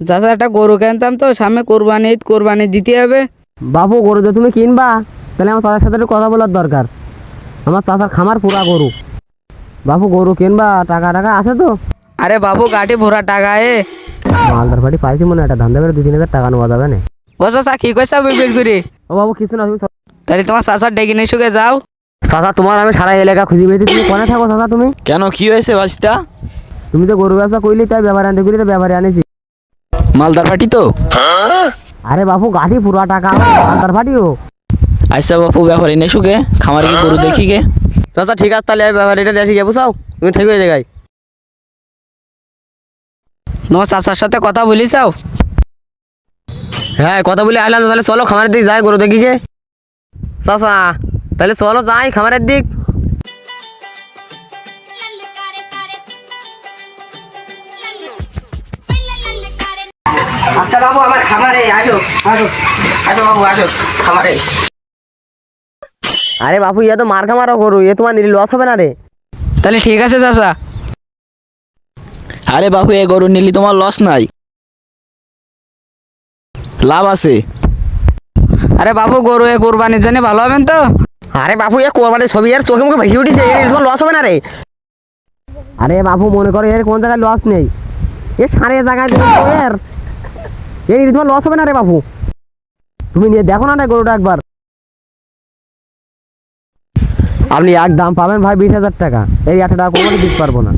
চাচা একটা গরু কিনতাম তো, সামনে কোরবানি ঈদ, কোরবানি দিতে হবে। বাপু গরু যে তুমি কিনবা, তাহলে আমার চাচার সাথে একটু কথা বলার দরকার। আমার চাচার খামার পুরা গরু। বাপু গরু কিনবা, টাকা টাকা আছে তো? আরে বাবু গাড়ি ভরা টাকা মালদার বাড়ি পাইছি মনে হয়, একটা ধান্দা করে 2-3 হাজার টাকা নেওয়া যাবে না? ও চাচা কি কইসা বিড় করি? ও বাবু কিছু না, তুমি তাহলে তোমার চাচার ডেকে নিয়ে শুকে যাও। চাচা তোমার আমি সারা এলাকা খুঁজে পেয়েছি, তুমি কোনে থাকো চাচা? তুমি কেন, কি হয়েছে ভাসিতা? তুমি তো গরু ব্যবসা করলি, তাই ব্যাপারে আনতে করি, তো ব্যাপারে আনেছি। মালদার পাটি তো? আরে বাপু গাড়ি পুরা টাকা, মালদার ফাটিও। আইসা বাপু ব্যাপারে এনে শুকে খামারে কি গরু দেখি গে। চাচা ঠিক আছে, তাহলে ব্যাপারীটা দেখি গে, বুঝাও তুমি থেকে ওই জায়গায়। তোমার চাচার সাথে কথা বলি চাও? হ্যাঁ কথা বলে আসলাম, তাহলে চলো খামারের দিক যাই, গরু দেখি গে। চাচা তাহলে চলো যাই খামারের দিক। আচ্ছা বাবু, আমার খামারে আসো, আসো আসো বাবু, আসো খামারে। আরে বাপু ইয়া তো মার খামারও গরু, এ তোমার নিলে লস হবে না রে? তাহলে ঠিক আছে চাচা। আরে বাপু, এ গরু নিলি তোমার লস নাই, লাভ আছে। আরে বাবু গরু কোরবানির জন্য ভালো হবেন তো? আরে বাপু এ কোরবানির ছবি আর চোখে মুখে ভেসে উঠেছে, এর তোমার লস হবে না রে? আরে বাপু মনে করো এর কোন জায়গায় লস নেই, এ সারে জায়গায় এর এর তোমার লস হবে না রে বাপু? তুমি নিয়ে দেখো না রে গরুটা একবার। আপনি এক দাম পাবেন ভাই 20,000 টাকা, এই 8 টাকা কোরবানি দিতে পারবো না।